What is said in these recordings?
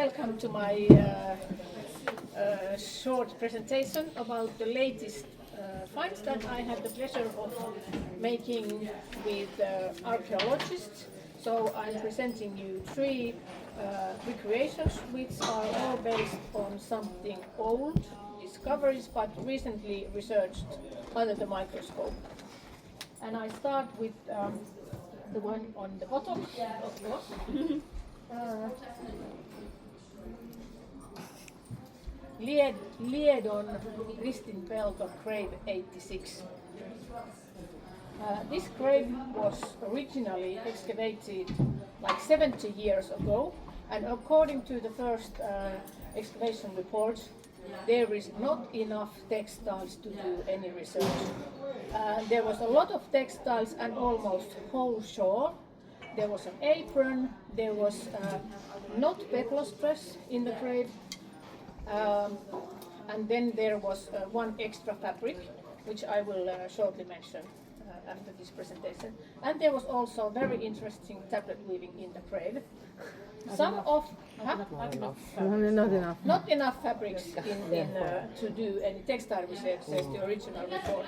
Welcome to my short presentation about the latest finds that I had the pleasure of making with archaeologists. So I'm presenting you three recreations which are all based on something old discoveries but recently researched under the microscope. And I start with the one on the bottom, of course. Liedon Ristinpelto grave 86. This grave was originally excavated like 70 years ago, and according to the first excavation reports, there is not enough textiles to do any research. There was a lot of textiles and almost whole shawl. There was an apron, there was not peplos dress in the grave, and then there was one extra fabric, which I will shortly mention after this presentation. And there was also very interesting tablet weaving in the grave. Not enough fabrics to do any textile research, says the original report.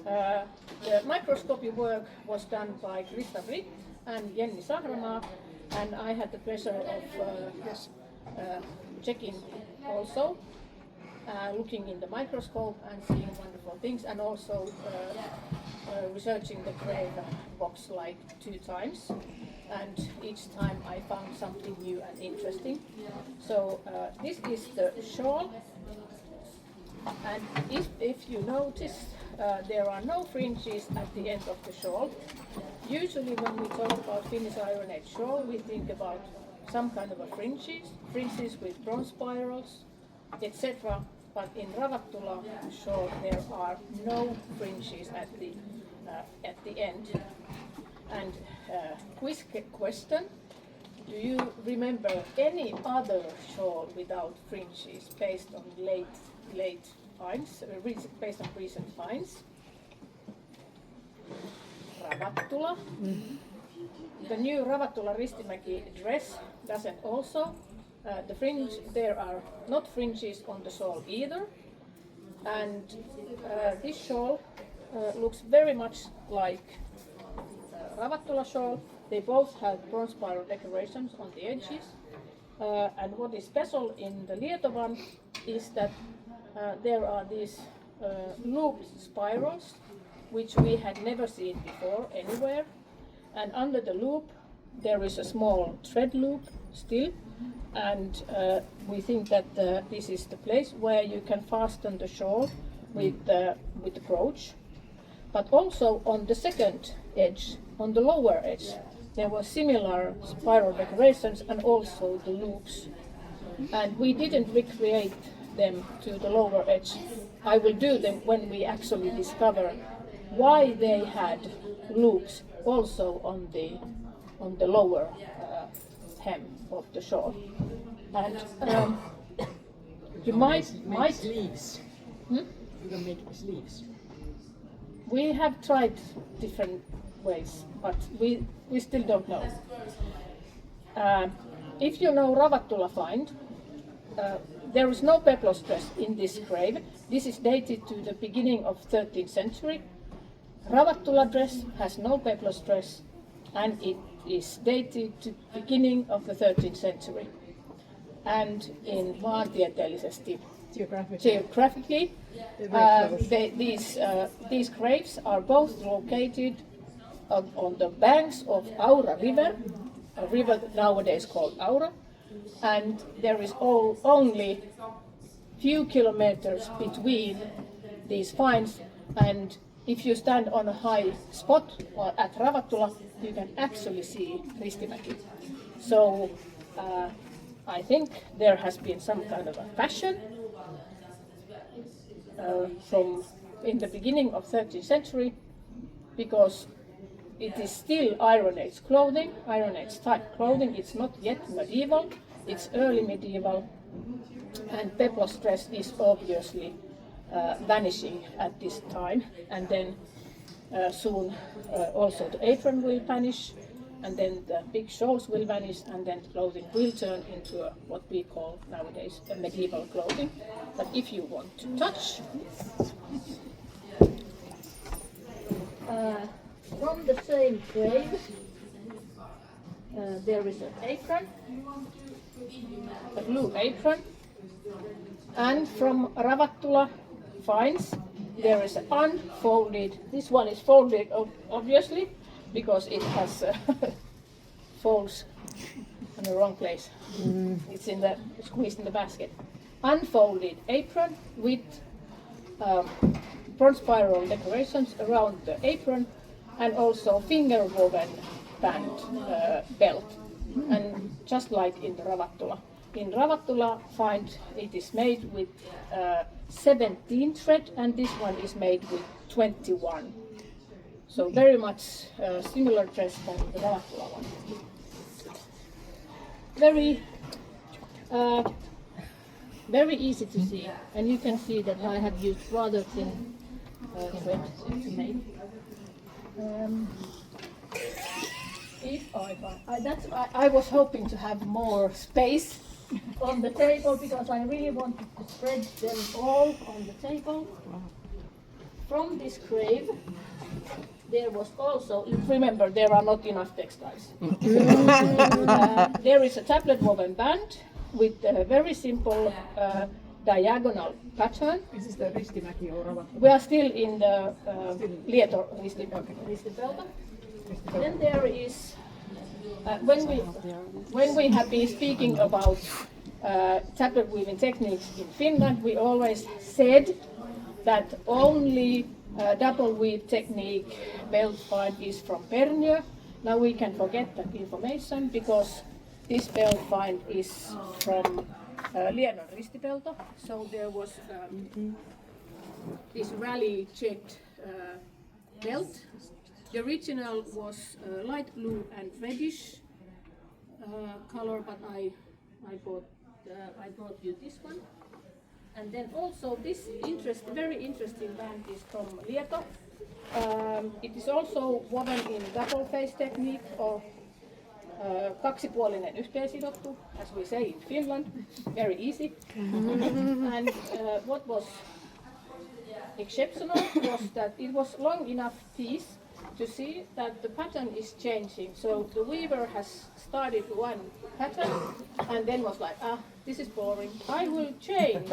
The microscopy work was done by Krista Britt and Jenni Sahra, and I had the pleasure of checking also, looking in the microscope and seeing wonderful things, and also researching the grave box like 2 times, and each time I found something new and interesting. So this is the shawl, and if you notice, there are no fringes at the end of the shawl. Usually when we talk about Finnish Iron Age shawl, we think about some kind of a fringes with bronze spirals, etc. But in Ravattula shawl there are no fringes at the end. And quiz question: do you remember any other shawl without fringes based on late finds, based on recent finds? Ravattula. The new Ravattula Ristimäki dress doesn't also. The fringe, there are not fringes on the shawl either, and this shawl looks very much like Ravattula shawl. They both have bronze spiral decorations on the edges, and what is special in the Lieto one is that there are these looped spirals which we had never seen before anywhere, and under the loop there is a small thread loop still, and we think that this is the place where you can fasten the shawl with the brooch. But also on the second edge, on the lower edge, there were similar spiral decorations and also the loops. And we didn't recreate them to the lower edge. I will do them when we actually discover why they had loops also on the lower hem of the shawl. And you might sleeves. You can make sleeves. We have tried different ways, but we still don't know. If you know Ravattula find, there is no peplos dress in this grave. This is dated to the beginning of 13th century. Ravattula dress has no peplos dress, and it is dated to beginning of the 13th century. And in maantieteellisesti, geographically, these graves are both located on the banks of Aura River, a river nowadays called Aura, and there is only few kilometers between these finds, and if you stand on a high spot or at Ravattula, you can actually see Ristimäki. So I think there has been some kind of a fashion from in the beginning of 13th century, because it is still Iron Age clothing, Iron Age type clothing. It's not yet medieval, it's early medieval, and peplos dress is obviously vanishing at this time, and then soon also the apron will vanish, and then the big shawls will vanish, and then clothing will turn into what we call nowadays a medieval clothing. But if you want to touch, from the same grave, there is an apron, a blue apron, and from Ravattula finds there is an unfolded. This one is folded, obviously, because it has folds in the wrong place. It's squeezed in the basket. Unfolded apron with bronze spiral decorations around the apron, and also finger woven band belt, and just like in the Ravattula. In Ravattula find it is made with 17 thread, and this one is made with 21. So very much similar dress than the Ravattula one. Very easy to see, and you can see that I have used rather thin thread to make. I was hoping to have more space on the table because I really wanted to spread them all on the table. From this grave, there was also, remember, there are not enough textiles. There is a tablet woven band with a very simple diagonal pattern. This is the Ristimäki or Ravattula? We are still in the Lieto Ristipelto. Then there is, when we have been speaking about tablet weaving techniques in Finland, we always said that only double weave technique belt find is from Perniö. Now we can forget that information because this belt find is from Lienon Ristipelto. So there was this rally checked belt. The original was light blue and reddish color, but I brought you this one. And then also this very interesting band is from Lieto. It is also woven in double face technique or kaksipuolinen yhteensidottu, as we say in Finland. Very easy. And what was exceptional was that it was long enough piece to see that the pattern is changing. So the weaver has started one pattern and then was like, this is boring, I will change.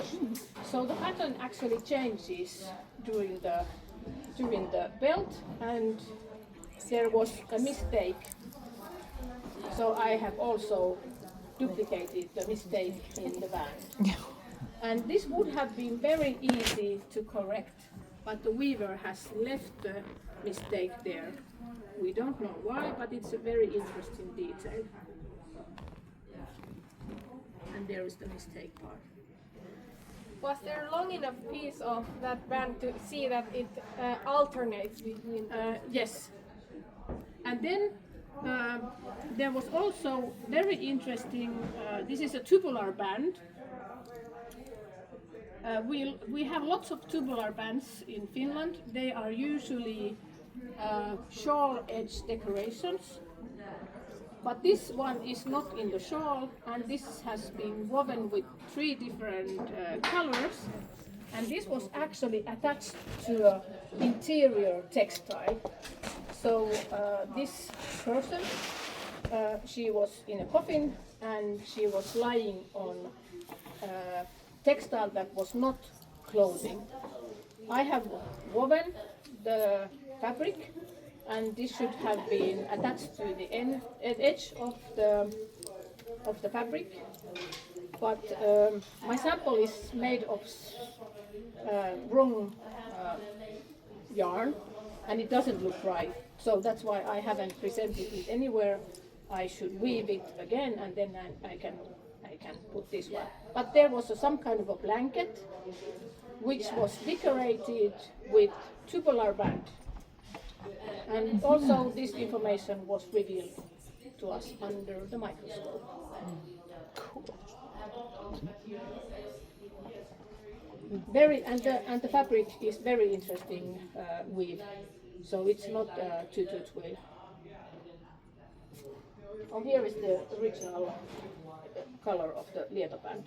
So the pattern actually changes during the belt, and there was a mistake. So I have also duplicated the mistake in the band. And this would have been very easy to correct, but the weaver has left the mistake there. We don't know why, but it's a very interesting detail. And there is the mistake part. Was there a long enough piece of that band to see that it alternates between? Yes. And then there was also very interesting, this is a tubular band. We have lots of tubular bands in Finland. They are usually shawl edge decorations. But this one is not in the shawl, and this has been woven with 3 different colors. And this was actually attached to an interior textile. So this person, she was in a coffin and she was lying on textile that was not clothing. I have woven the fabric, and this should have been attached to the edge of the fabric. But my sample is made of wrong yarn, and it doesn't look right. So that's why I haven't presented it anywhere. I should weave it again, and then I can put this one. But there was some kind of a blanket which was decorated with tubular band. And also this information was revealed to us under the microscope. Cool. And the fabric is very interesting weave. So it's not 2 to 12. Oh, here is the original color of the leather band.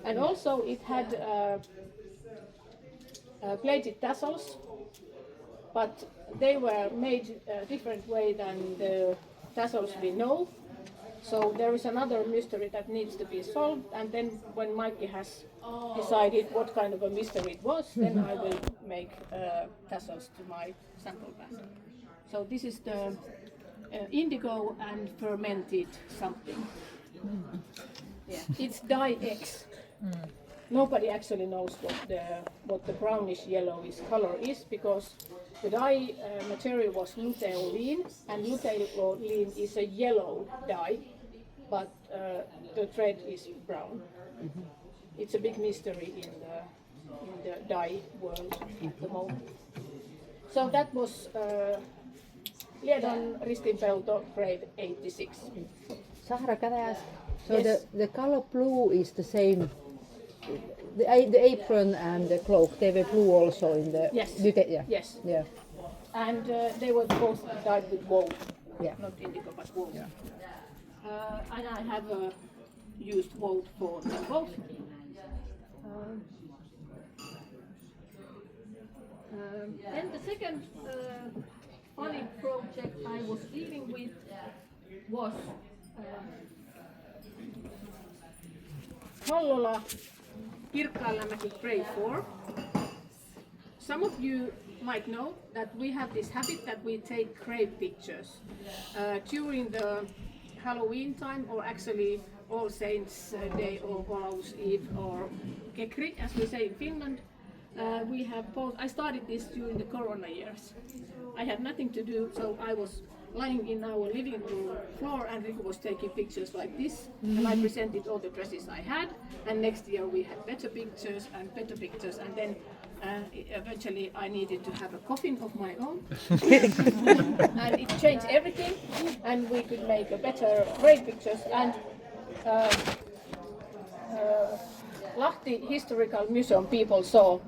And also it had plated tassels, but they were made a different way than the tassels we know. So there is another mystery that needs to be solved, and then when Mikey has decided what kind of a mystery it was, then I will make tassels to my sample band. So this is the indigo and fermented something. Yeah. It's dye X. Nobody actually knows what the brownish yellowish color is, because the dye material was luteolene, and luteolene is a yellow dye, but the thread is brown. It's a big mystery in the dye world at the moment. So that was Liedon Ristinpelto grade 86. Sahra, can I ask? So Yes. the color blue is the same. The apron and the cloak, they were blue also in the. Yes. Yeah. Yes. Yeah. And they were both dyed with wool. Yeah. Not indigo, but wool. And I have used wool for them both. Then the second funny project I was dealing with was Hollola Kirkkailamäki Grade 4. Some of you might know that we have this habit that we take grave pictures during the Halloween time, or actually All Saints Day or All Hallows Eve, or Kekri as we say in Finland. We have both. I started this during the Corona years. I had nothing to do, so I was lying in our living room floor, and Riku was taking pictures like this, and I presented all the dresses I had, and next year we had better pictures, and then eventually I needed to have a coffin of my own, and it changed everything, and we could make a better great pictures. And Lahti Historical Museum people saw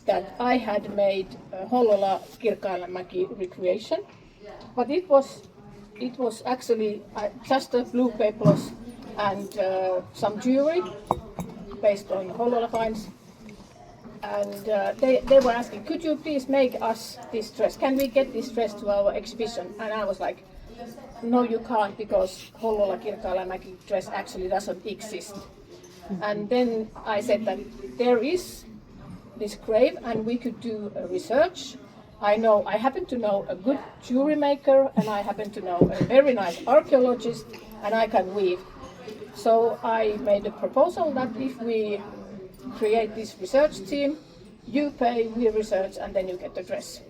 that I had made Hollola Kirkkailamäki recreation, but it was actually just a blue peplos and some jewelry based on Hollola finds. And they were asking, could you please make us this dress? Can we get this dress to our exhibition? And I was like, no, you can't, because Hollola Kirkkailamäki dress actually doesn't exist. And then I said that there is this grave, and we could do a research. I happen to know a good jewelry maker, and I happen to know a very nice archaeologist, and I can weave. So I made a proposal that if we create this research team, you pay, we research, and then you get the dress.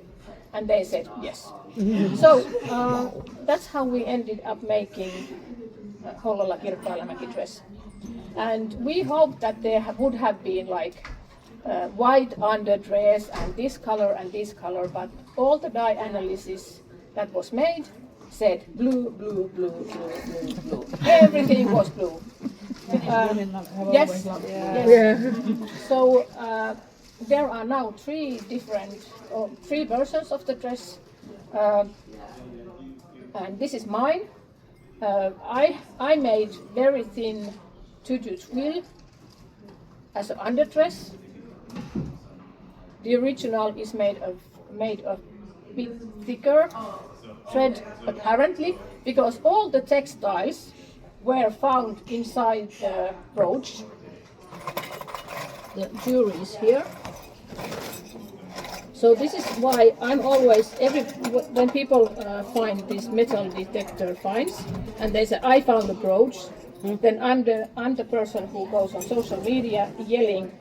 And they said yes. So that's how we ended up making Hollola Kirkkailamäki dress. And we hoped that there would have been like white underdress and this color, but all the dye analysis that was made said blue, blue, blue, blue, blue, blue. Everything was blue. Yes. So there are now three versions of the dress, and this is mine. I made very thin tutu twill as an underdress. The original is made of bit thicker thread, apparently, because all the textiles were found inside the brooch. The jewelry is here. So this is why I'm always, when people find these metal detector finds, and they say, I found the brooch, then I'm the person who goes on social media yelling,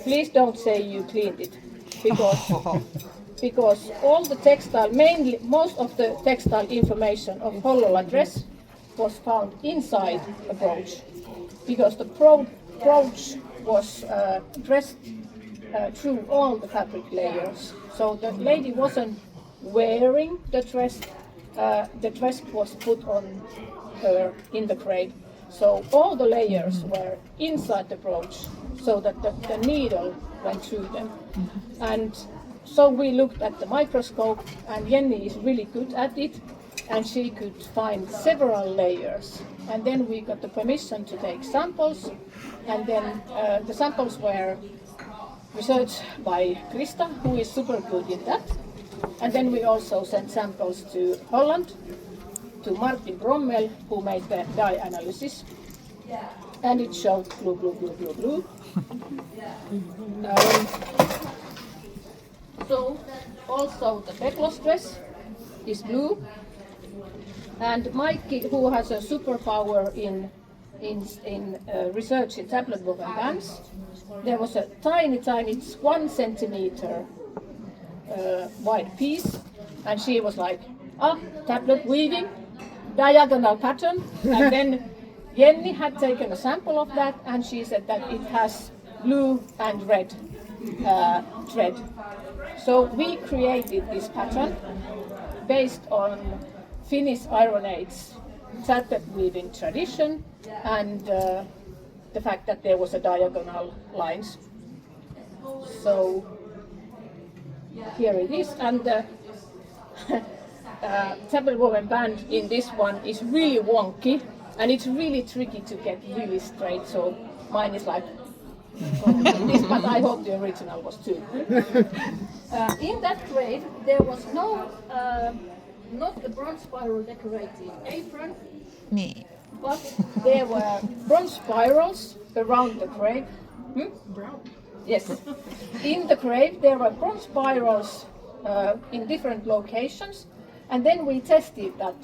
please don't say you cleaned it, because all the textile, most of the textile information of Hollola dress was found inside a brooch, because the brooch was dressed through all the fabric layers. So the lady wasn't wearing the dress was put on her in the grave. So all the layers were inside the brooch, so that the needle went through them. And so we looked at the microscope, and Jenny is really good at it, and she could find several layers. And then we got the permission to take samples, and then the samples were researched by Krista, who is super good in that. And then we also sent samples to Holland, to Martin Brommel, who made the dye analysis. And it showed blue, blue, blue, blue, blue. So also the peplos dress is blue. And Mikey, who has a superpower in research in tablet book and bands, there was a tiny, it's 1 centimeter wide piece, and she was like, tablet weaving, diagonal pattern, and then Jenny had taken a sample of that, and she said that it has blue and red thread. So we created this pattern based on Finnish Iron Age tablet weaving tradition and the fact that there was a diagonal lines. So here it is, and the tablet woven band in this one is really wonky, and it's really tricky to get really straight. So mine is like this, but I hope the original was too. In that grave, there was not a bronze spiral decorated apron, but there were bronze spirals around the grave. Brown. Yes. In the grave there were bronze spirals in different locations, and then we tested that.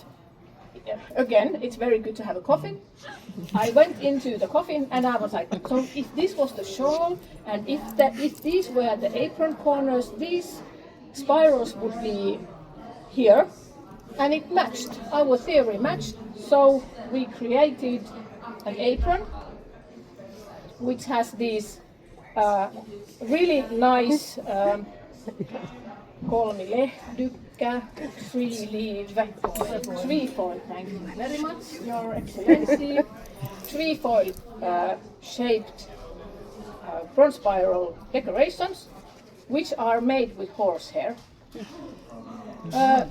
Again, it's very good to have a coffin. I went into the coffin and I was like, so if this was the shawl and if these were the apron corners, these spirals would be here, and it matched. Our theory matched, so we created an apron which has these really nice kolmilehdykkä, trefoil, thank you very much, Your Excellency, trefoil shaped bronze spiral decorations, which are made with horsehair.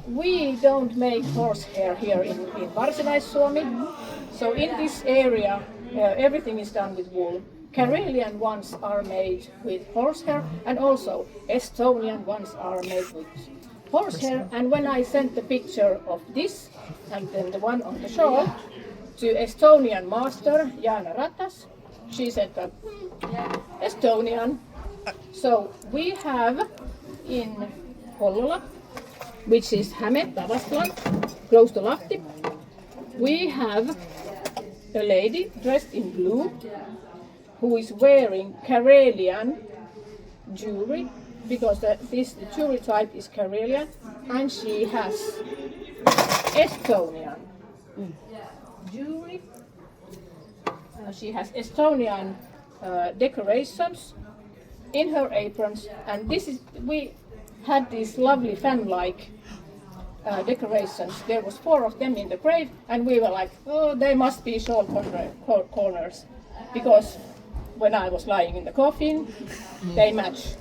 We don't make horsehair here in Varsinais-Suomi, so in this area everything is done with wool. Karelian ones are made with horsehair, and also Estonian ones are made with horsehair. And when I sent the picture of this and then the one on the shawl to Estonian master Jaana Ratas, she said that Estonian. So we have in Hollola, which is Häme, Tavastland, close to Lahti, we have a lady dressed in blue who is wearing Karelian jewelry, because this jewelry type is Karelian, and she has Estonian jewelry. She has Estonian decorations in her aprons, and we had these lovely fan-like decorations. There was 4 of them in the grave, and we were like, oh, they must be shawl corners, because when I was lying in the coffin, they match.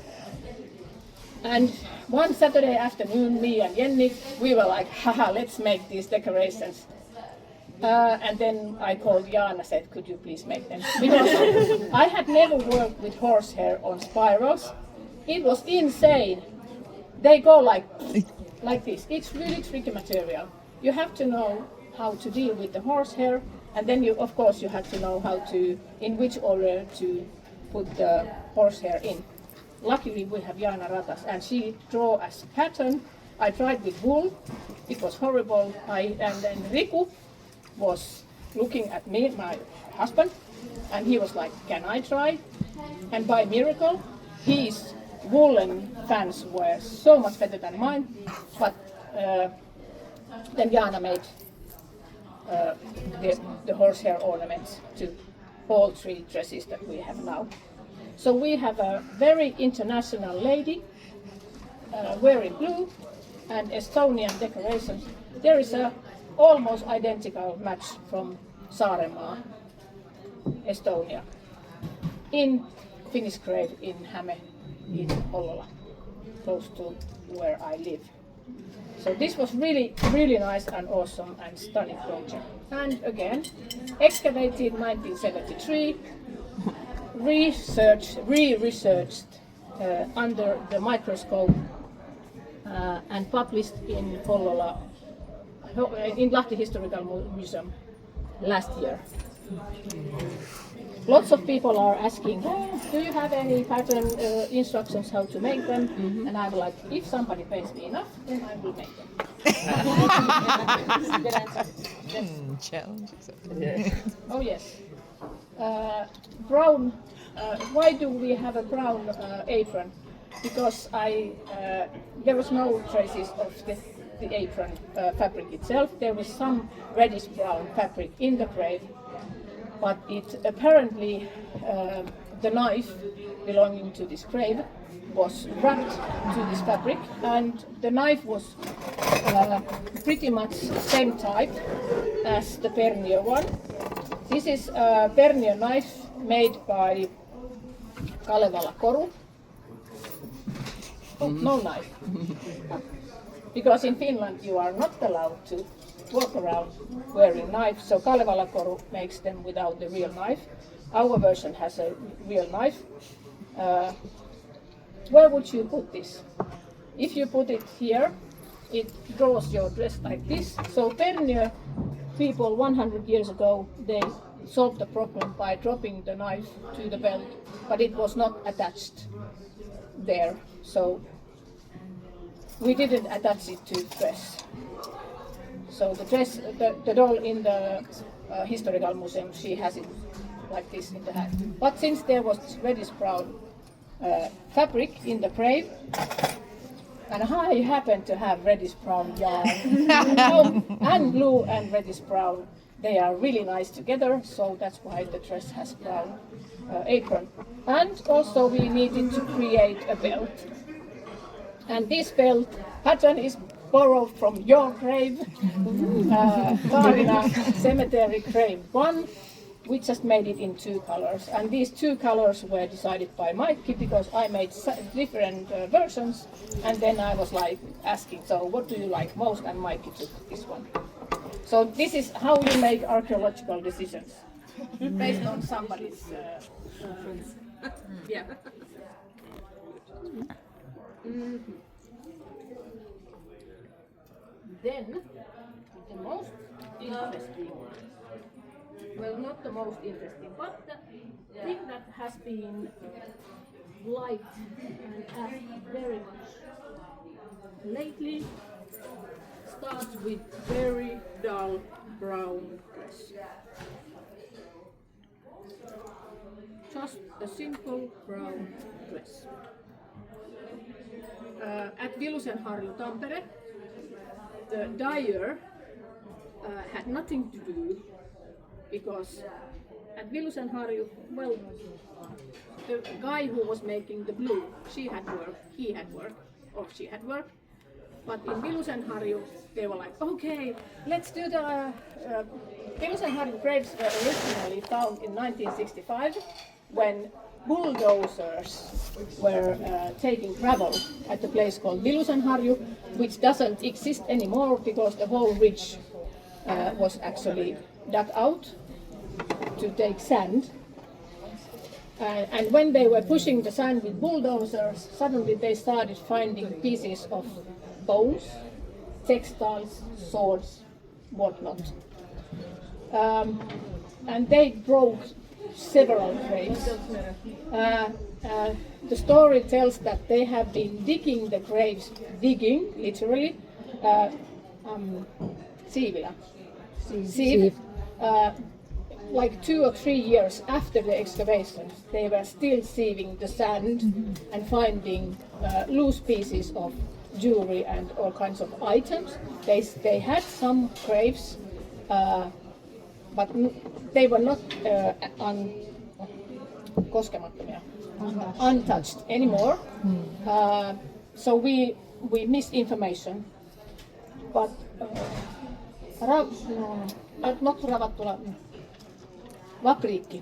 And one Saturday afternoon, me and Jenny, we were like, haha, let's make these decorations. And then I called Jaana, said, could you please make them? Because I had never worked with horsehair on spirals. It was insane. They go like this. It's really tricky material. You have to know how to deal with the horsehair, and then you have to know how to, in which order to put the horsehair in. Luckily we have Jaana Ratas, and she drew as pattern. I tried with wool, it was horrible. And then Riku was looking at me, my husband, and he was like, can I try? And by miracle, his woolen fans were so much better than mine, but then Jaana made the horsehair ornaments to all 3 dresses that we have now. So we have a very international lady wearing blue and Estonian decorations. There is a almost identical match from Saaremaa, Estonia, in Finnish grave in Häme in Hollola, close to where I live. So this was really nice and awesome and stunning project. And again, excavated 1973, re-researched under the microscope and published in Hollola, in Lahti Historical Museum last year. Lots of people are asking, do you have any pattern instructions how to make them? And I'm like, if somebody pays me enough, then I will make them. Challenges. Oh yes. Brown. Why do we have a brown apron? Because there was no traces of the apron fabric itself. There was some reddish brown fabric in the grave, but it apparently the knife belonging to this grave was wrapped to this fabric, and the knife was pretty much same type as the Pernier one. This is a Pernier knife made by Kalevala Koru. Oh, no knife. Because in Finland you are not allowed to walk around wearing knives, so Kalevala Koru makes them without the real knife. Our version has a real knife. Where would you put this? If you put it here, it draws your dress like this. So Pernier people 100 years ago, they solved the problem by dropping the knife to the belt, but it was not attached there. So we didn't attach it to dress. So the dress, the doll in the historical museum, she has it like this in the hand. But since there was this reddish brown fabric in the grave, and I happen to have reddish brown yarn, and blue and reddish brown, they are really nice together, so that's why the dress has brown apron. And also we needed to create a belt. And this belt pattern is borrowed from your grave, Kaarina Cemetery Grave 1. We just made it in 2 colors, and these 2 colors were decided by Mikki because I made different versions, and then I was like asking, so what do you like most, and Mikki took this one. So this is how you make archaeological decisions, based on somebody's yeah. Then the most interesting, well, not the most interesting, but the thing that has been liked and asked very much lately starts with very dull brown dress. Just a simple brown dress. At Vilusenharju, Tampere, the dyer had nothing to do, because at Vilusenharju, well, the guy who was making the blue, he had work, but in Vilusenharju they were like, okay, let's do the Vilusenharju graves were originally found in 1965 when bulldozers were taking gravel at a place called Vilusenharju, which doesn't exist anymore because the whole ridge was actually dug out to take sand. And when they were pushing the sand with bulldozers, suddenly they started finding pieces of bones, textiles, swords, whatnot. And they broke several graves. The story tells that they have been digging the graves, literally, sieve, like 2 or 3 years after the excavations. They were still sieving the sand and finding loose pieces of jewelry and all kinds of items. They had some graves, but they were not untouched anymore. So we missed information. But not Ravattula, Vapriikki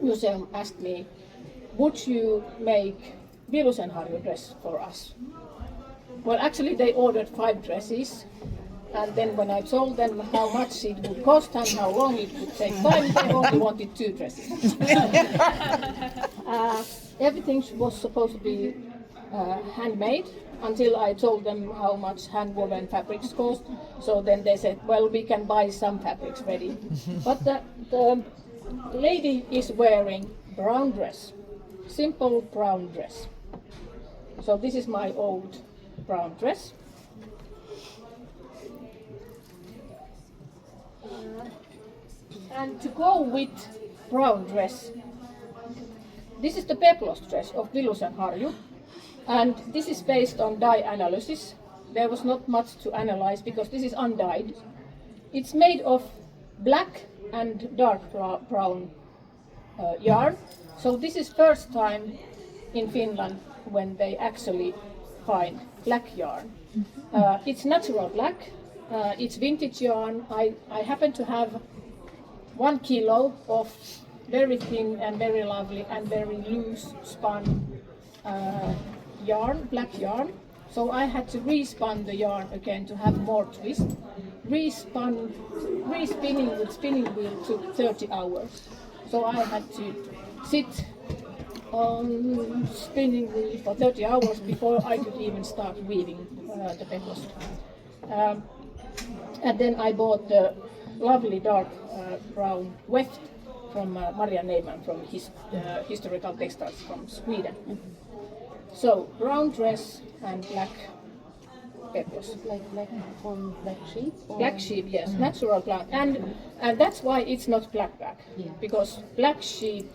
Museum asked me, would you make Vilusenharju dress for us? Well, actually, they ordered 5 dresses, and then when I told them how much it would cost and how long it would take time, they only wanted 2 dresses. Everything was supposed to be handmade until I told them how much hand-woven fabrics cost. So then they said, well, we can buy some fabrics ready. But the lady is wearing brown dress, simple brown dress. So this is my old brown dress. And to go with brown dress, this is the peplos dress of Vilusen Harju, and this is based on dye analysis. There was not much to analyze because this is undyed. It's made of black and dark brown yarn. So this is first time in Finland when they actually find black yarn. It's natural black. It's vintage yarn. I happen to have 1 kilo of very thin and very lovely and very loose spun yarn, black yarn. So I had to respun the yarn again to have more twist. Respinning with spinning wheel took 30 hours. So I had to sit on spinning wheel for 30 hours before I could even start weaving the peplos. And then I bought the lovely dark brown weft from Maria Neyman from Historical Textiles from Sweden. So brown dress and black peplos. Like from black sheep? Black sheep, yes, natural black, and that's why it's not black, because black sheep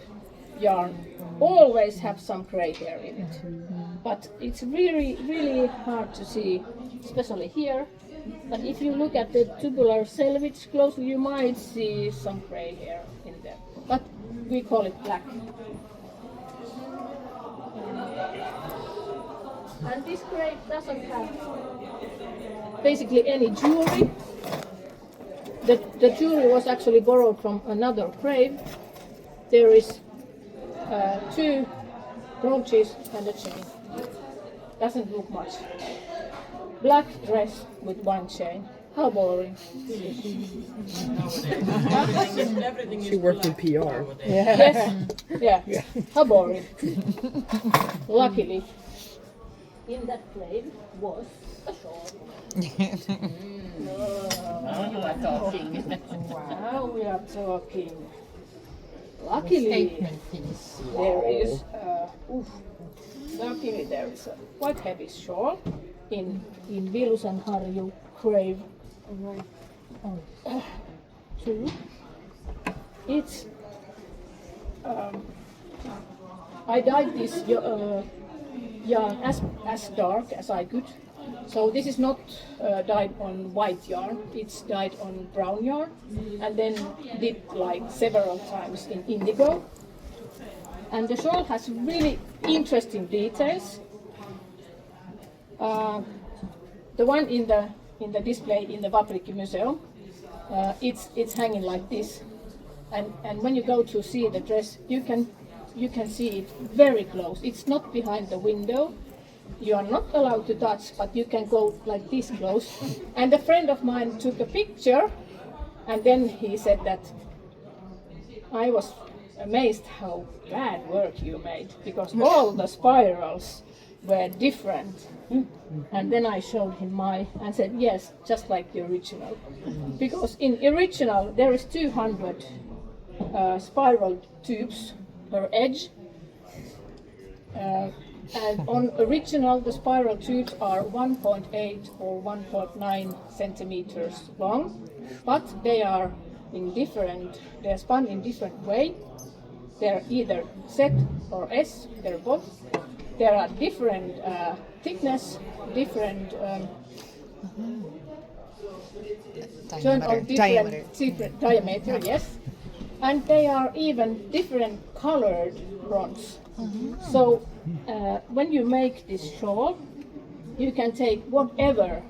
yarn always have some gray hair in it. But it's really hard to see, especially here. But if you look at the tubular selvage closely, you might see some gray hair in there. But we call it black. And this crave doesn't have basically any jewelry. The jewelry was actually borrowed from another crave. There is 2 brooches and a chain. Doesn't look much. Black dress with 1 chain. How boring. She worked in PR. Yes. Yeah. How boring. Luckily, in that frame was a shawl. Now you are talking. Wow, we are talking. Luckily, Statement piece. luckily there is a quite heavy shawl in Vilusen Harju crave. Two. It's I dyed this yarn as dark as I could. So this is not dyed on white yarn, it's dyed on brown yarn and then dipped like several times in indigo. And the shawl has really interesting details. The one in the display in the Vaprikki Museum, it's hanging like this. And when you go to see the dress, you can see it very close. It's not behind the window. You are not allowed to touch, but you can go like this close. And a friend of mine took a picture, and then he said that I was amazed how bad work you made, because all the spirals were different. And then I showed him and said, yes, just like the original. Because in original there is 200 spiral tubes per edge. And on original, the spiral tubes are 1.8 or 1.9 centimeters long, but they are spun in different way. They're either Z or S, they're both. There are different thickness, different diameter, yes. And they are even different colored bronze. So when you make this shawl, you can take whatever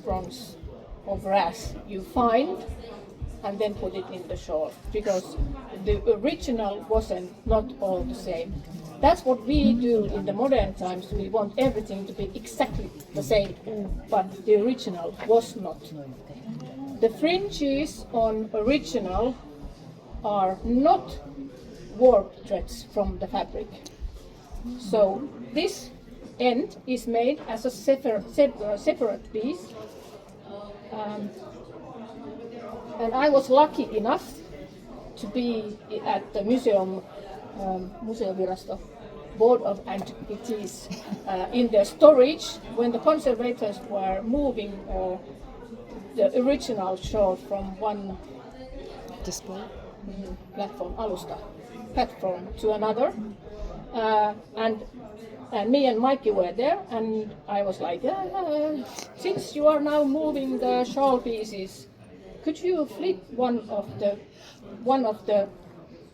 bronze or brass you find and then put it in the shawl, because the original wasn't not all the same. That's what we do in the modern times. We want everything to be exactly the same, but the original was not. The fringes on original are not warp threads from the fabric. So this end is made as a separate piece. And I was lucky enough to be at the Museovirasto Board of Antiquities in their storage when the conservators were moving the original shawl from one Display. platform to another. And me and Mikey were there, and I was like, since you are now moving the shawl pieces, could you flip one of the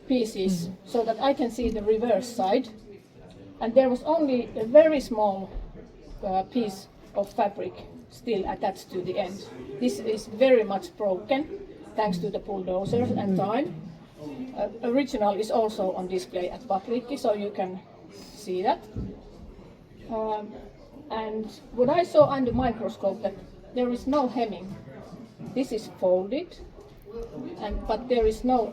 pieces so that I can see the reverse side? And there was only a very small piece of fabric still attached to the end. This is very much broken thanks to the bulldozers and time. Original is also on display at Paprikki, so you can see that. And what I saw under microscope, that there is no hemming. This is folded, but there is no.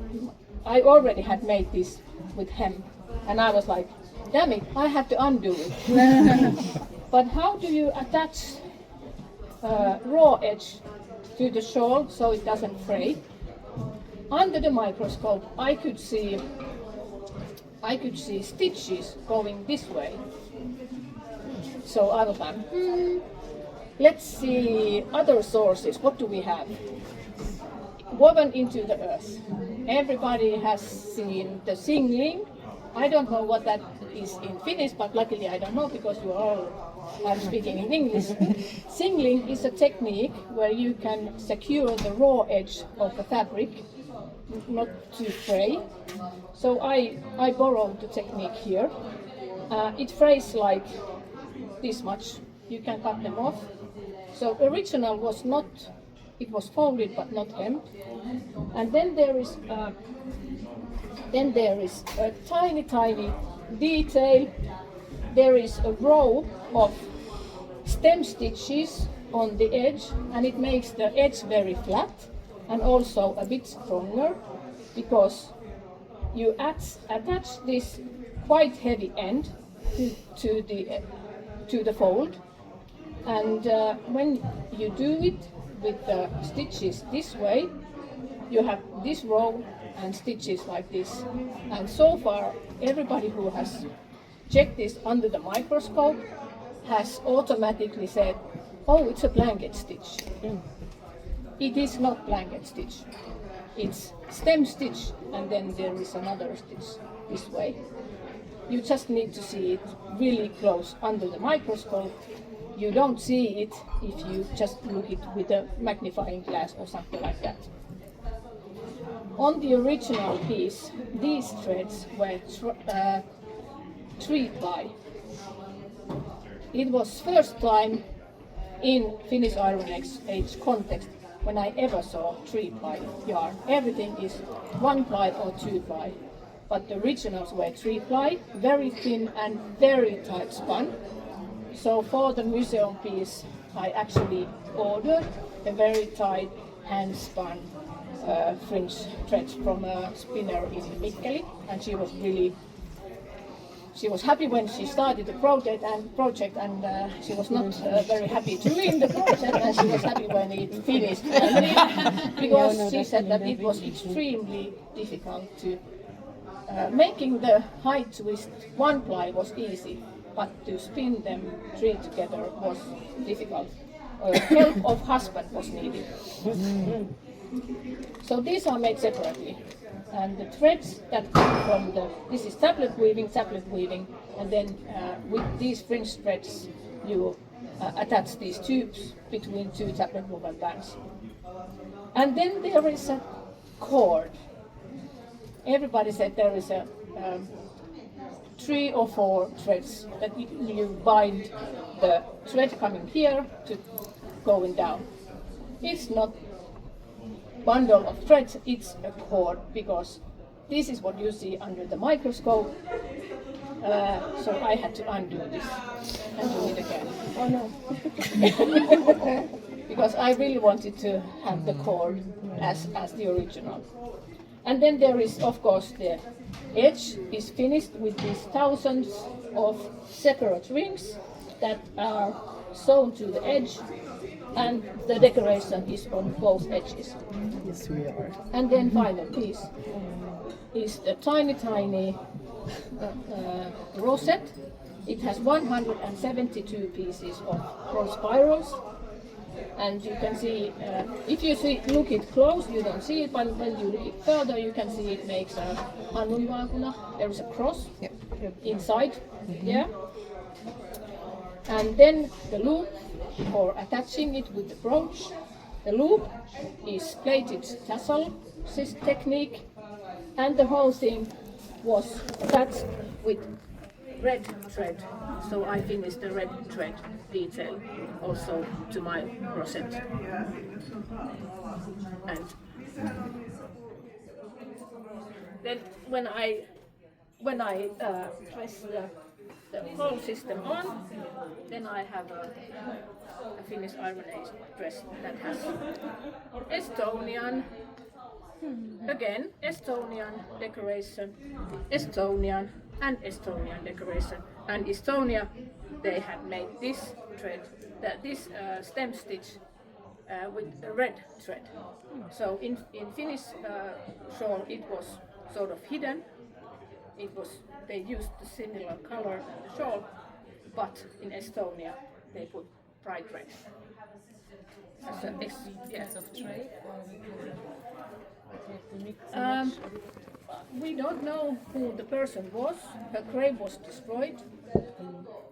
I already had made this with hem, and I was like, damn it, I have to undo it. But how do you attach raw edge to the shawl so it doesn't fray? Under the microscope, I could see stitches going this way. So I was like, let's see other sources. What do we have? Woven into the earth. Everybody has seen the singling. I don't know what that is in Finnish, but luckily I don't know because you all are speaking in English. Singling is a technique where you can secure the raw edge of the fabric not to fray. So I borrowed the technique here. It frays like this much. You can cut them off. So original was not, it was folded but not hemmed. And then there is a tiny detail. There is a row of stem stitches on the edge, and it makes the edge very flat and also a bit stronger because you attach this quite heavy end to the fold, and when you do it with the stitches this way, you have this row and stitches like this. And so far, everybody who has checked this under the microscope has automatically said, oh, it's a blanket stitch. It is not blanket stitch. It's stem stitch, and then there is another stitch this way. You just need to see it really close under the microscope. You don't see it if you just look it with a magnifying glass or something like that. On the original piece, these threads were 3-ply. It was first time in Finnish Iron Age context when I ever saw 3-ply yarn. Everything is 1-ply or 2-ply, but the originals were 3-ply, very thin and very tight spun. So for the museum piece, I actually ordered a very tight hand spun fringe threads from a spinner in Mikkeli, and she was happy when she started the project, and she was not very happy to leave the project, and she was happy when it finished because she said that it was extremely difficult to making the high twist 1-ply was easy, but to spin them 3 together was difficult. Help of husband was needed. So these are made separately, and the threads that come from this is tablet weaving, and then with these fringe threads you attach these tubes between 2 tablet woven bands. And then there is a cord. Everybody said there is a 3 or 4 threads that you bind the thread coming here to going down. It's not bundle of threads, it's a cord, because this is what you see under the microscope. So I had to undo this and do it again. Oh no. Because I really wanted to have the cord as the original. And then there is, of course, the edge is finished with these thousands of separate rings that are sewn to the edge, and the decoration is on both edges. Yes, we are. And then final piece is the tiny rosette. It has 172 pieces of cross spirals, and you can see, if you look it close, you don't see it, but when you look it further, you can see it makes a hannunvaakuna. There is a cross inside, yeah. And then the loop, for attaching it with the brooch, the loop is plated tassel technique, and the whole thing was attached with red thread. So I finished the red thread detail also to my rosette. And then when I press the whole system on, then I have a Finnish Iron Age dress that has Estonian, again Estonian decoration, Estonian and Estonian decoration. And Estonia, they had made this thread, this stem stitch with a red thread. So in Finnish shawl it was sort of hidden. They used the similar color in the shawl, but in Estonia they put bright red. As a of tray. We don't know who the person was. Her grave was destroyed,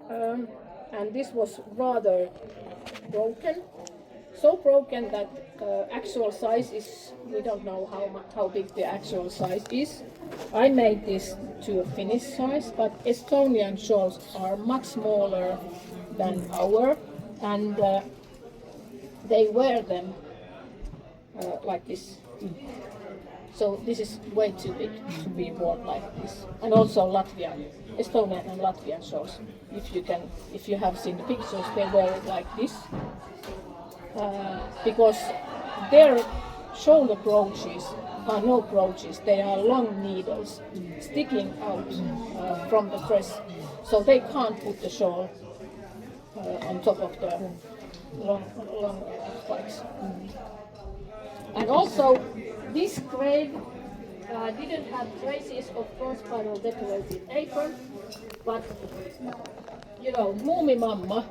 and this was rather broken. So broken that actual size is, we don't know how big the actual size is. I made this to a Finnish size, but Estonian shawls are much smaller than our, and they wear them like this. So this is way too big to be worn like this. And also Estonian and Latvian shawls. If you have seen the pictures, they wear it like this. Because their shoulder brooches are no brooches, they are long needles sticking out from the dress. So they can't put the shawl on top of the long spikes. And also, this grave didn't have traces of cross spiral decorated apron, but you know, Muumi Mamma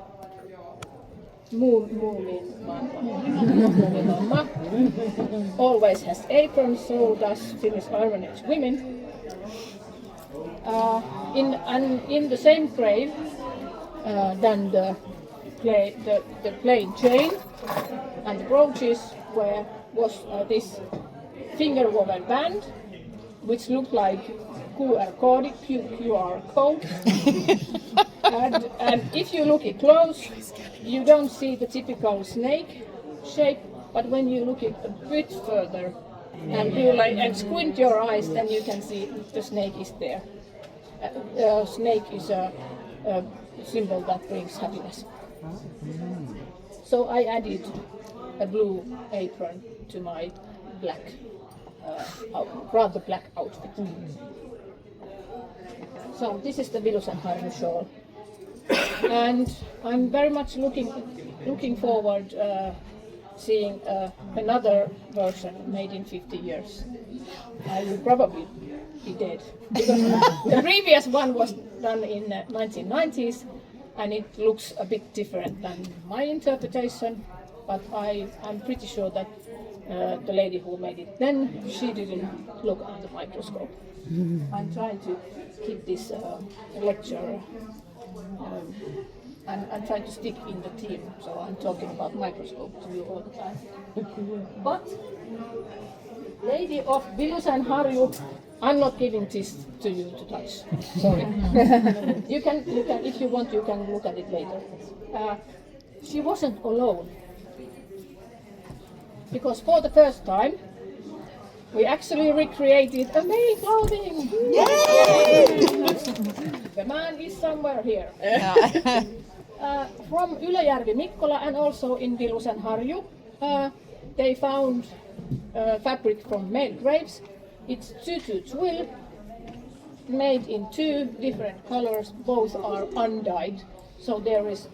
always has aprons, so does Finnish Iron Age women. In the same grave than the plain chain and the brooches was this finger woven band, which looked like QR code. And if you look it close, you don't see the typical snake shape, but when you look it a bit further and squint your eyes, then you can see the snake is there. Snake is a symbol that brings happiness. So I added a blue apron to my black, rather black outfit. So this is the Joutsenjärven shawl, and I'm very much looking forward seeing another version made in 50 years. I will probably be dead because the previous one was done in 1990s, and it looks a bit different than my interpretation. But I'm pretty sure that the lady who made it then, she didn't look at the microscope. I'm trying to keep this lecture, I'm trying to stick in the theme, so I'm talking about microscope to you all the time. But, lady of Joutsenjärven, I'm not giving this to you to touch. Sorry. You can, if you want, you can look at it later. She wasn't alone, because for the first time, we actually recreated a May clothing. Yay! is somewhere here. From Ylöjärvi Mikkola and also in Vilusenharju, they found fabric from male graves. It's tutu twill, made in 2 different colors. Both are undyed. So there is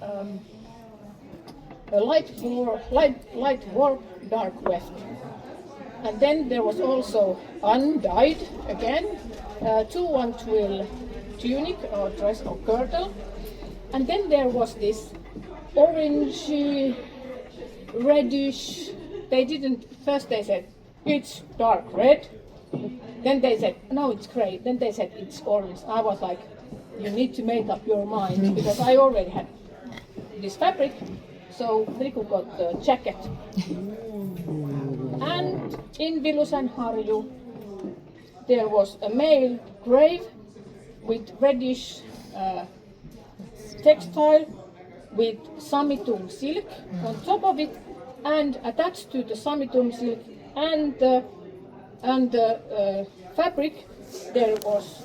a light warp, dark weft. And then there was also undyed again, 2-1 twill tunic or dress or kirtle. And then there was this orangey, reddish. First they said it's dark red. Then they said no, it's grey. Then they said it's orange. I was like, you need to make up your mind because I already had this fabric. So Riku got the jacket. And in Vilusenharju there was a male grave with reddish textile with samitum silk on top of it, and attached to the samitum silk and the fabric there was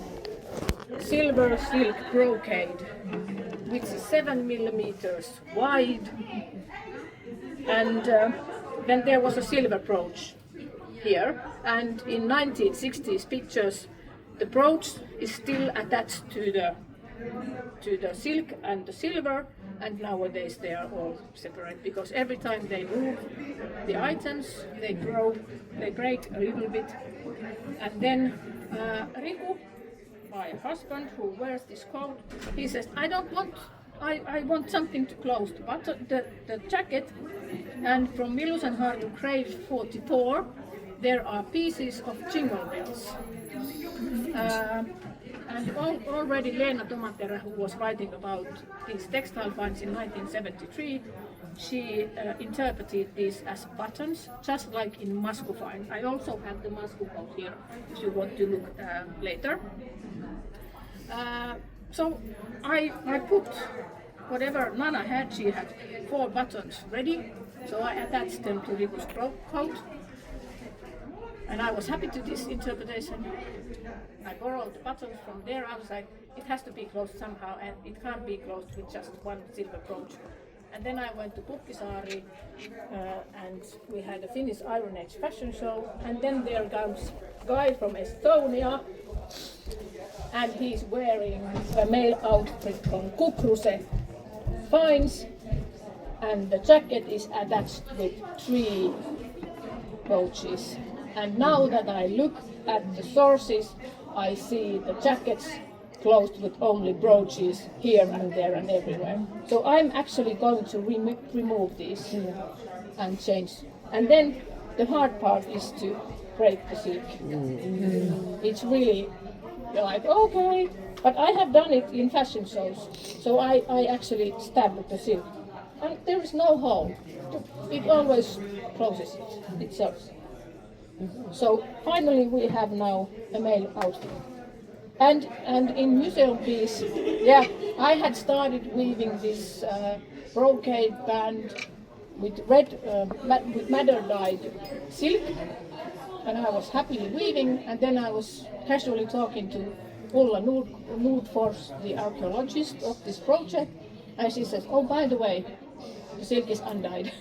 silver silk brocade, which is 7 millimeters wide, and then there was a silver brooch here, and in 1960s pictures the brooch is still attached to the silk and the silver, and nowadays they are all separate because every time they move the items they break a little bit. And then Riku, my husband who wears this coat, he says, I want something to close the jacket, and from Vilusenharju grave 44 there are pieces of jingle bells. And already Leena Tomaterä, who was writing about these textile finds in 1973, she interpreted these as buttons, just like in Masku find. I also have the Masku coat here, if you want to look later. So I put whatever Nana had, she had 4 buttons ready, so I attached them to Riku's coat. And I was happy to this interpretation. I borrowed the buttons from there. I was like, it has to be closed somehow, and it can't be closed with just 1 silver brooch. And then I went to Pukkisaari, and we had a Finnish Iron Age fashion show. And then there comes a guy from Estonia, and he's wearing a male outfit from Kukruse finds, and the jacket is attached with 3 brooches. And now that I look at the sources, I see the jackets closed with only brooches here and there and everywhere. So I'm actually going to remove these and change. And then the hard part is to break the silk. It's really like, okay, but I have done it in fashion shows. So I actually stab the silk. And there is no hole. It always closes itself. So finally we have now a male outfit. And in museum piece, yeah, I had started weaving this brocade band with red, with madder dyed silk, and I was happily weaving. And then I was casually talking to Ulla Nordfors, the archaeologist of this project, and she says, "Oh, by the way, the silk is undyed."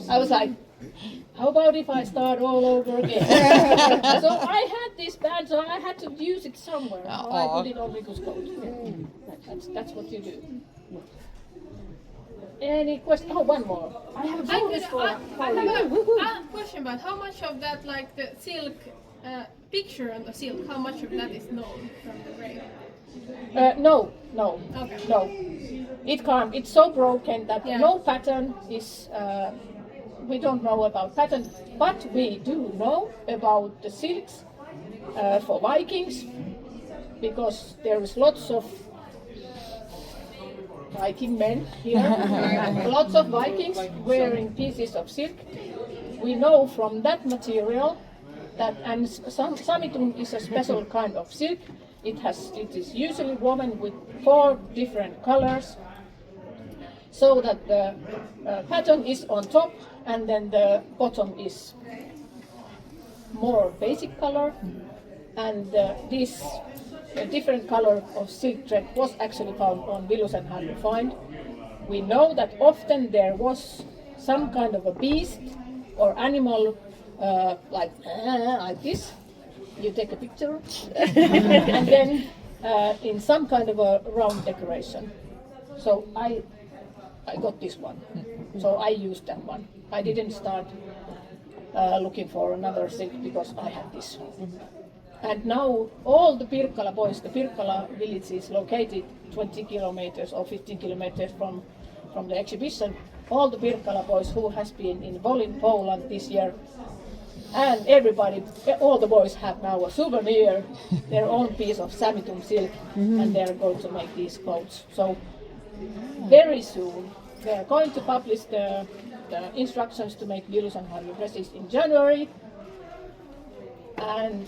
I was like, how about if I start all over again? So I had this band, so I had to use it somewhere. So I put it on Riku's coat. That's what you do. Any question? Oh, one more. I have a bonus for I you. have a question about how much of that, like the silk picture on the silk, how much of that is known from the grave? No. Okay. No. It can't. It's so broken that no pattern is. We don't know about pattern, but we do know about the silks for Vikings, because there is lots of Viking men here, lots of Vikings wearing pieces of silk. We know from that material that, and samitum is a special kind of silk. It is usually woven with 4 different colors, so that the pattern is on top and then the bottom is more basic color, and this a different color of silk thread was actually found on Villusenharju find. We know that often there was some kind of a beast or animal like this. You take a picture and then in some kind of a round decoration. So I got this one. So I used that one. I didn't start looking for another silk because I had this. And now all the Pirkkala boys, the Pirkkala village is located 20 kilometers or 15 kilometers from the exhibition. All the Pirkkala boys who has been in Volin, Poland this year, and everybody, all the boys have now a souvenir, their own piece of Samitum silk, and they are going to make these clothes. So very soon they are going to publish the instructions to make Villusenharju dresses in January, and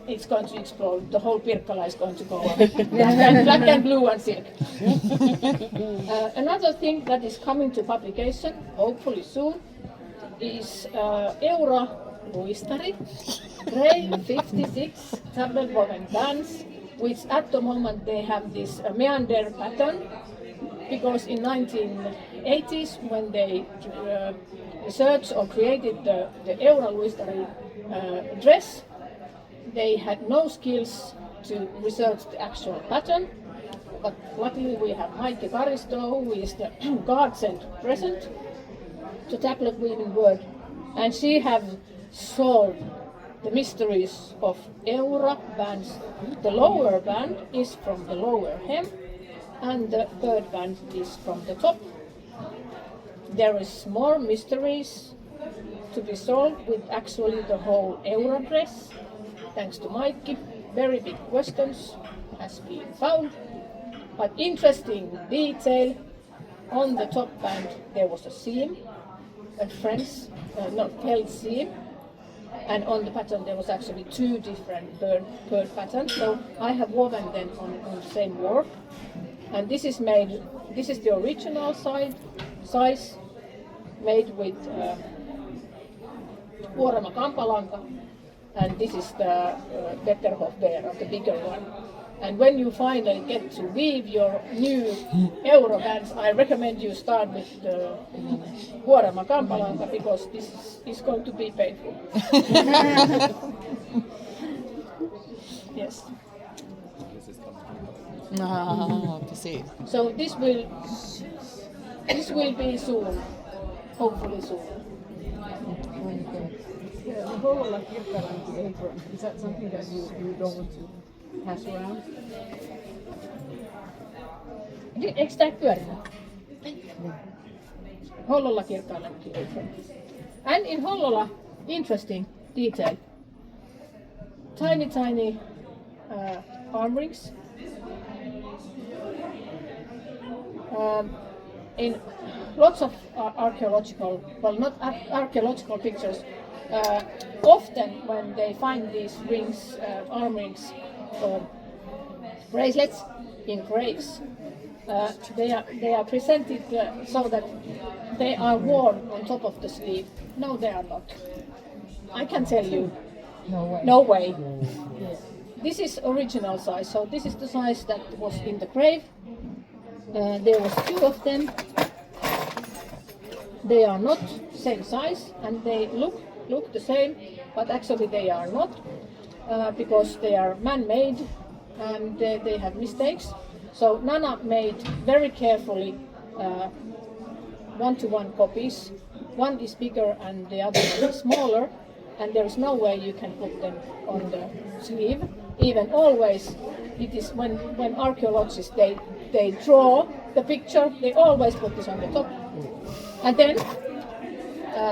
it's going to explode. The whole Pirkkala is going to go up. Black and blue and silk. Another thing that is coming to publication, hopefully soon, is Eura Luistari, Grey 56 tablet woven bands, which at the moment they have this meander pattern, because in 1980s when they researched or created the Eura Luistari dress, they had no skills to research the actual pattern, but luckily we have Maike Karisto, who is the godsend present to tablet weaving world, and she have solved the mysteries of Eura bands. The lower band is from the lower hem, and the third band is from the top. There is more mysteries to be solved with actually the whole Eura dress. Thanks to Maikki, very big questions has been found, but interesting detail, on the top band there was a seam, a French, held seam, and on the pattern there was actually two different bird patterns. So I have woven them on the same warp, and this is the original size made with Vuorema kampalanka, and this is the Betterhof Vera, the bigger one. And when you finally get to weave your new Euro bands, I recommend you start with the Vuorema kampalanka, because this is going to be painful. Yes. Precis. So this will be soon, hopefully soon. The whole like Pirkkalanki apron, is that something that you don't want to pass around? Eikö tää pyörillä? Hollola Kirkkalanki apron. And in Hollola, interesting detail. Tiny arm rings. In lots of archaeological, well, not archaeological pictures, often when they find these rings, arm rings or bracelets in graves, they are presented so that they are worn on top of the sleeve. No, they are not. I can tell you, no way. This is original size, so this is the size that was in the grave. There was two of them. They are not same size, and they look the same, but actually they are not, because they are man-made and they have mistakes. So Nana made very carefully one-to-one copies. One is bigger and the other one is smaller, and there is no way you can put them on the sleeve. Even always, it is when archaeologists they draw the picture, they always put this on the top. And then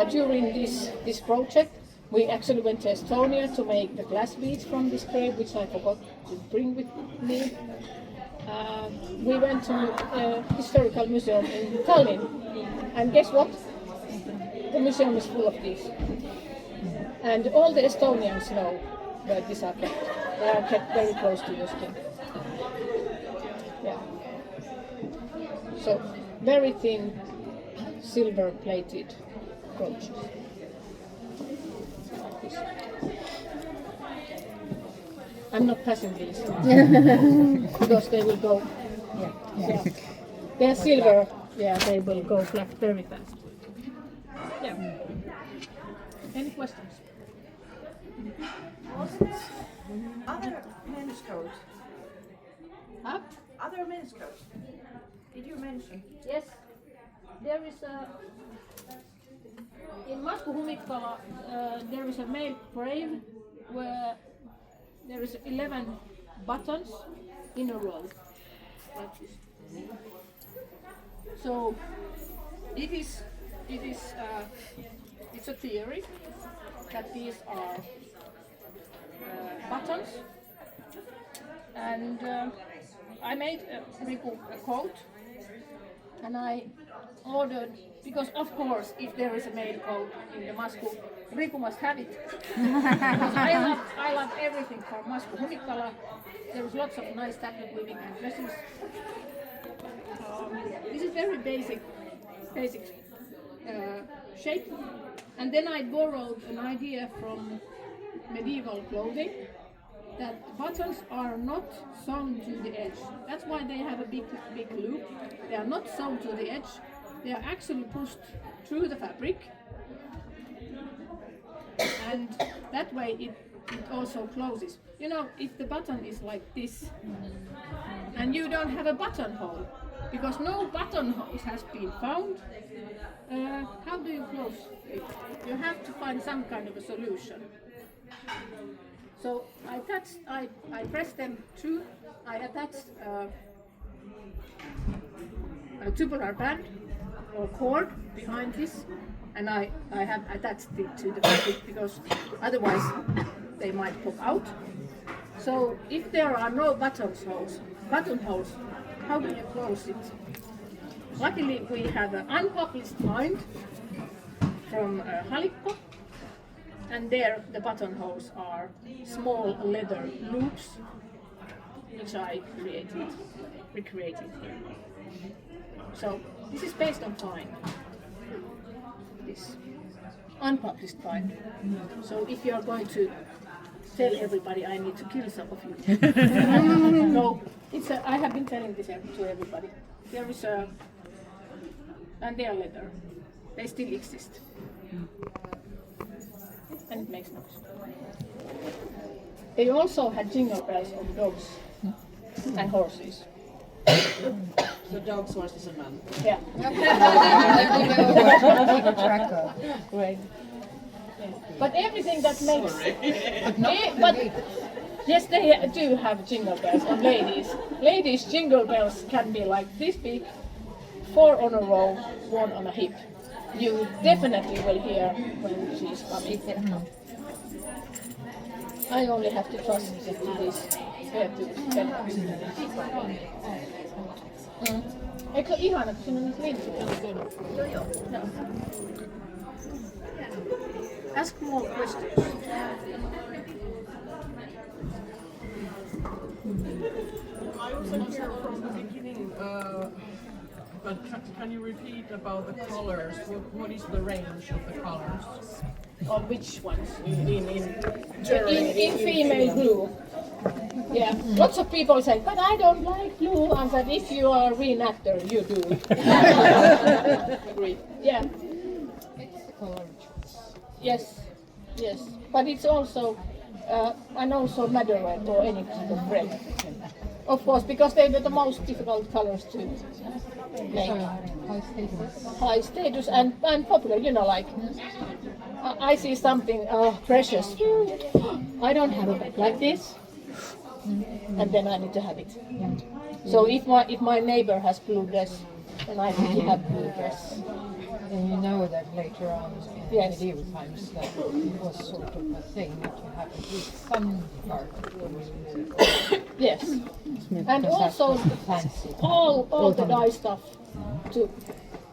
during this project, we actually went to Estonia to make the glass beads from this grave, which I forgot to bring with me. We went to a historical museum in Tallinn, and guess what? The museum is full of these. And all the Estonians know where these are kept. They are kept very close to the skin. Yeah. So very thin, silver-plated brooches. Like this. I'm not passing these because they will go. Yeah. They're silver. Yeah, they will go black very fast. Yeah. Any questions? Other men's coats. Huh? Other men's coats. Did you mention? Yes. There is a in Masku Humikkala there is a male frame where there is 11 buttons in a row, like this. So it's a theory that these are buttons, and I made a coat, and I ordered, because of course if there is a male coat in the Masku, Riku must have it. Because I love everything from Masku Humikkala. There is lots of nice tablet weaving and dresses. This is very basic shape. And then I borrowed an idea from medieval clothing, that buttons are not sewn to the edge. That's why they have a big loop. They are not sewn to the edge. They are actually pushed through the fabric. And that way it also closes. You know, if the button is like this, and you don't have a buttonhole, because no buttonhole has been found, how do you close it? You have to find some kind of a solution. So I pressed them through. I attached a tubular band or cord behind this, and I have attached it to the fabric because otherwise they might pop out. So if there are no buttonholes, how do you close it? Luckily we have an unpublished find from Halikko, and there the buttonholes are small leather loops, which I recreated here. So this is based on find, this unpublished find. So if you are going to tell everybody, I need to kill some of you. No, I have been telling this to everybody. There is a, and they are leather. They still exist. And it makes noise. They also had jingle bells of dogs and horses. So dogs, horses and men. Yeah. Right. But everything that makes... But yes, they do have jingle bells on ladies. Ladies' jingle bells can be like this big, 4 on a row, 1 on a hip. You definitely will hear when she's coming. I only have to trust to this. Eikö se ihana, kun siinä on niitä lintuja? Joo. Ask more questions. I wasn't here from the beginning, but can you repeat about the colors? What is the range of the colors? Or which ones? In female blue. Yeah, lots of people say, but I don't like blue. And that if you are a reenactor, you do. Agree. Yeah. It's the color choice. Yes. But it's also, and also madderette or any kind of red. Of course, because they were the most difficult colors to make. High status and popular, you know, like I see something precious. I don't have a bag like this, and then I need to have it. So if my neighbor has blue dress, then I need to have blue dress. And you know that later on in Yes. medieval times that it was sort of a thing that you have at least some part Yes, and also all the dye stuff to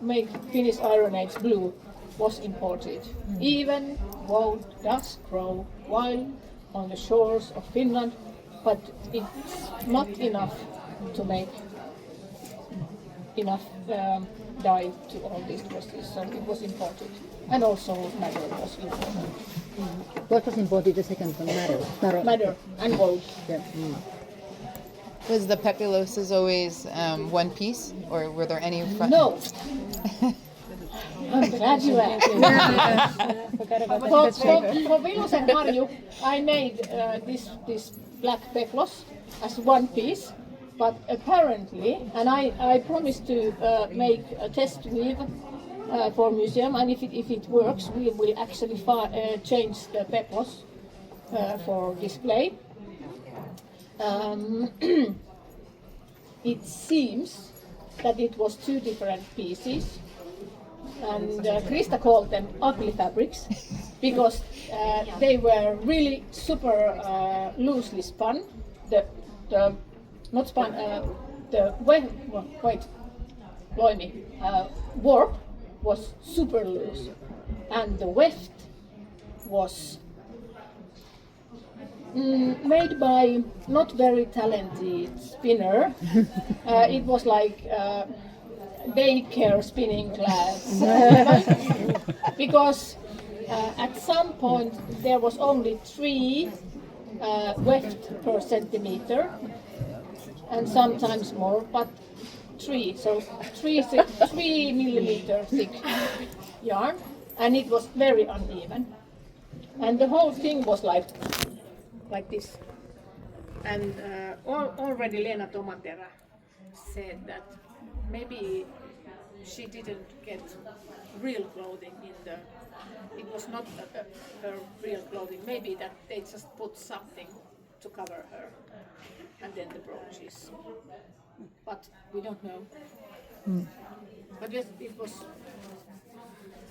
make Finnish Iron Age blue was imported. Even gold does grow wild on the shores of Finland, but it's not enough to make enough dye to all these dresses, so it was imported. And also madder was important. What was important? The second one, madder. Madder and gold. Yeah. Was the pepilosis always one piece, or were there any? No. I'm glad you asked. For Vilus and Marju, I made this black peplos as one piece, but apparently, and I promised to make a test weave for museum, and if it works, we will actually change the peplos for display. It seems that it was two different pieces, and Krista called them ugly fabrics because they were really super loosely spun. The warp was super loose, and the weft was made by not very talented spinner. It was like daycare spinning class because at some point there was only 3 weft per centimeter and sometimes more, but 3, so 3 millimeter thick yarn, and it was very uneven, and the whole thing was like this. And already Lena Tomatera said that maybe she didn't get real clothing it was not her real clothing, maybe that they just put something to cover her and then the brooches, but we don't know. But yes, it was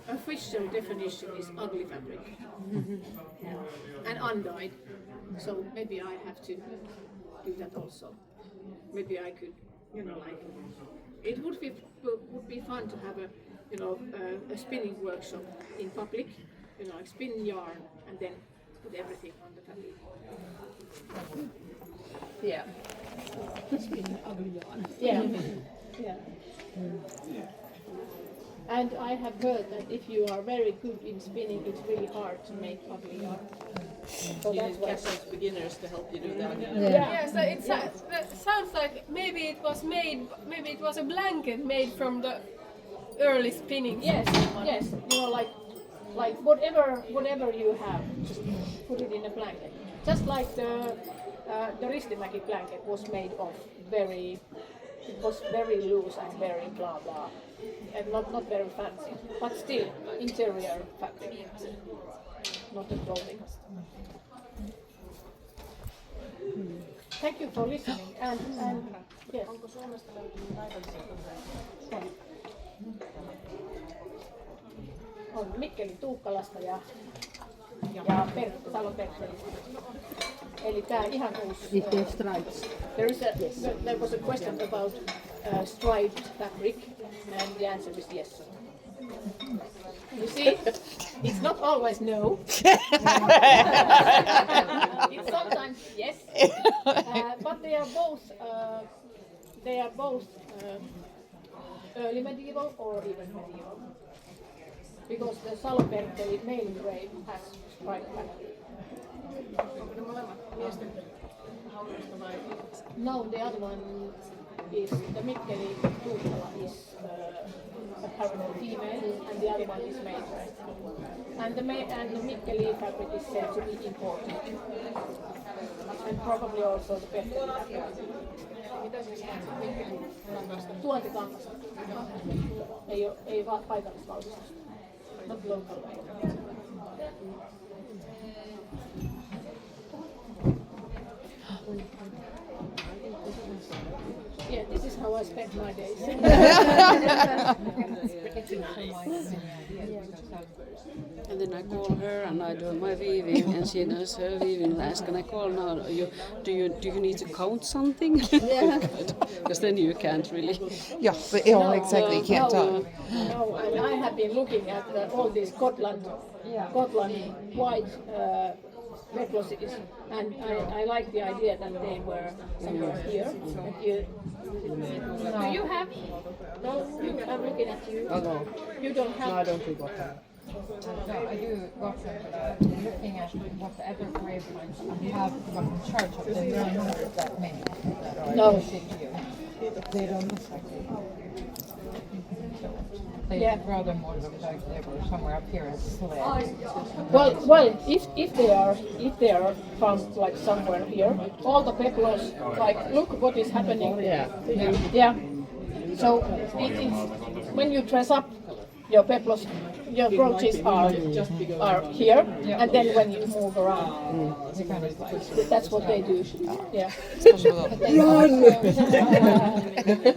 official definition is ugly fabric. Yeah. And undyed, so maybe I have to do that also. Maybe I could, like, it would be fun to have a spinning workshop in public, like spin yarn and then put everything on the fabric. Yeah. Spin ugly yarn. Yeah. Yeah. And I have heard that if you are very good in spinning, it's really hard to make ugly yarn. So You that's need why. Cassie's beginners to help you do that. Yeah, so it sounds like maybe it was a blanket made from the early spinning. Yes, yes. Like whatever you have, just put it in a blanket. Just like the Ristimäki blanket was made of very loose and very blah blah, and not very fancy, but still interior fabric, not the clothing. Thank you for listening. And yes. On Mikkelin Tuukkalasta ja Talon Perttelistä. Eli tää ihan uusi. Stripes. There was a question about striped fabric, and the answer is yes. You see, it's not always no. It's sometimes yes, but they are both early medieval or even medieval, because the Salopertteli main grave has striped fabric. No, the other one is the Mikkeli Tuukkala is apparently female, and the other one is male. And the Mikkeli fabric is said to be important, and probably also the Pertteli fabric. Tuontikangasta. Ei vaan paikallisvalmistusta. Not local. Yeah, this is how I spend my days. And then I call her and I do my weaving and she does her weaving and I ask, can I call now? Do you need to count something? Because then you can't really. Yeah, exactly. You can't talk. No, and I have been looking at all these Gotland white necklaces, and I like the idea that they were somewhere here. Do you have? No, I'm looking at you. Oh no. You don't have. No, I don't do Gotland. I do got them, but looking at whatever grave finds I have got in charge of, there are not that many that are No. in situ. They don't look like they Yeah. rather more look like they were somewhere up here and sled. Well, if they are found like somewhere here, all the peplos, like look what is happening. Yeah. So it is when you dress up your peplos, your brooches are here, and then when you move around, that's what they do. Yeah.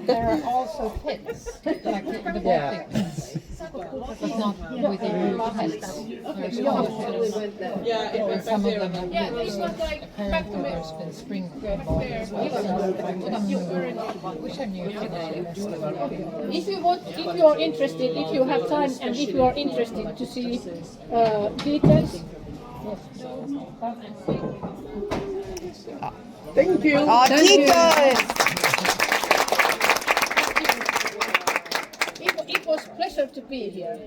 There are also pits, like the Baltic pits, but not within pits. There's also Yeah, it was some of there. them Yeah, this was like back to apparently me. there's been spring balls, which are new Finnish festival. If you are interested, if you have time, and if you are interested to see details, Thank you. Oh, kiitos! it was a pleasure to be here.